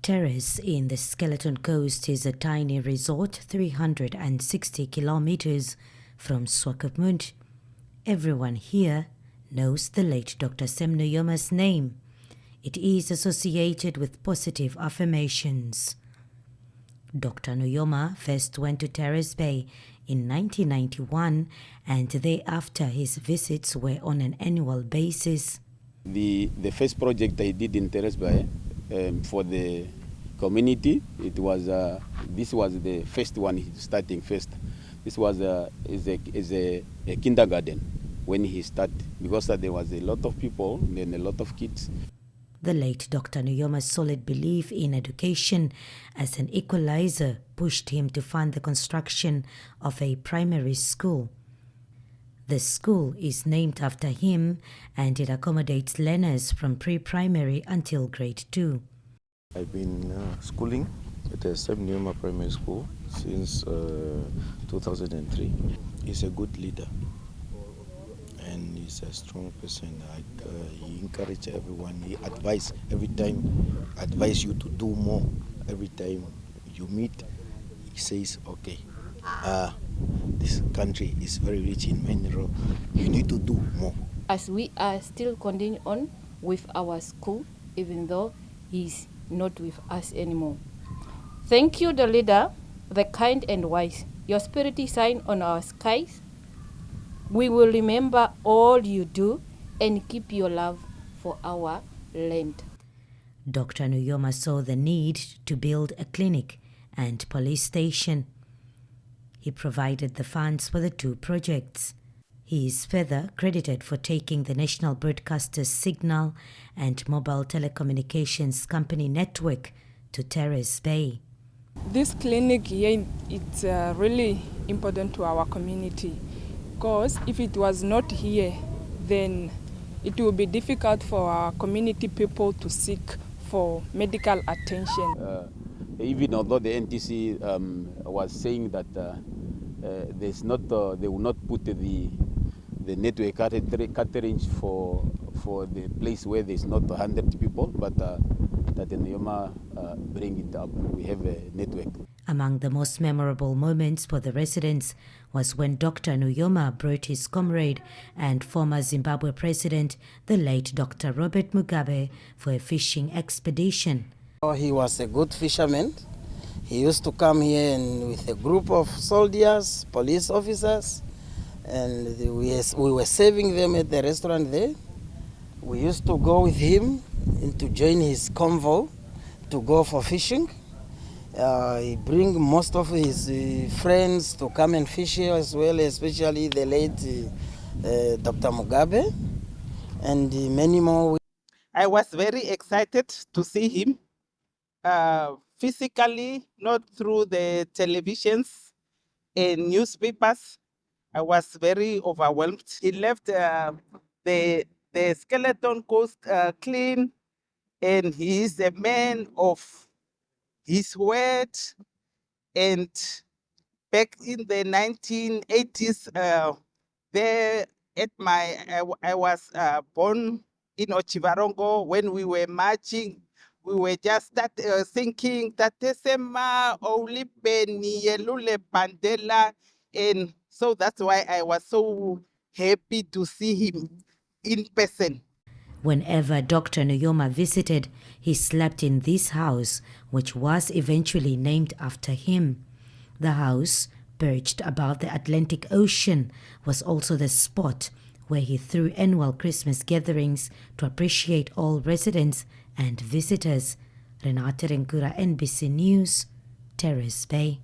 Terrace in the Skeleton Coast is a tiny resort 360 kilometers from Swakopmund. Everyone here knows the late Dr. Sam Nujoma's name. It is associated with positive affirmations. Dr. Nujoma first went to Terrace Bay in 1991, and thereafter his visits were on an annual basis. The first project I did in Terrace Bay for the community, this was the first one starting first. This was a kindergarten when he started, because there was a lot of people and a lot of kids. The late Dr. Nujoma's solid belief in education as an equalizer pushed him to fund the construction of a primary school. The school is named after him, and it accommodates learners from pre-primary until grade 2. I've been schooling at the Sam Nujoma Primary School since 2003. He's a good leader and he's a strong person. He encourages everyone. He advises every time, advise you to do more. Every time you meet, he says, okay, this country is very rich in mineral. You need to do more. As we are still continuing on with our school, even though he's not with us anymore. Thank you, the leader, the kind and wise. Your spirit is shine on our skies. We will remember all you do and keep your love for our land. Dr. Nujoma saw the need to build a clinic and police station. He provided the funds for the two projects. He is further credited for taking the national broadcaster's signal and mobile telecommunications company network to Terrace Bay. This clinic here, it's really important to our community, because if it was not here, then it will be difficult for our community people to seek for medical attention. Even although the NTC was saying that they will not put the network catering for the place where there's not 100 people, but that Nujoma bring it up. We have a network. Among the most memorable moments for the residents was when Dr. Nujoma brought his comrade and former Zimbabwe president, the late Dr. Robert Mugabe, for a fishing expedition. He was a good fisherman. He used to come here with a group of soldiers, police officers, and we were serving them at the restaurant there. We used to go with him and to join his convoy to go for fishing. He bring most of his friends to come and fish here as well, especially the late Dr. Mugabe and many more. I was very excited to see him physically, not through the televisions and newspapers. I was very overwhelmed. He left the Skeleton Coast clean, and he is a man of his word. And back in the 1980s, there at I was born in Ochivarongo. When we were marching, we were just thinking that Tesema Olipeni Yelule Pandela, and so that's why I was so happy to see him in person. Whenever Dr. Nujoma visited, he slept in this house, which was eventually named after him. The house, perched above the Atlantic Ocean, was also the spot where he threw annual Christmas gatherings to appreciate all residents and visitors. Renate Renkura, NBC News, Terrace Bay.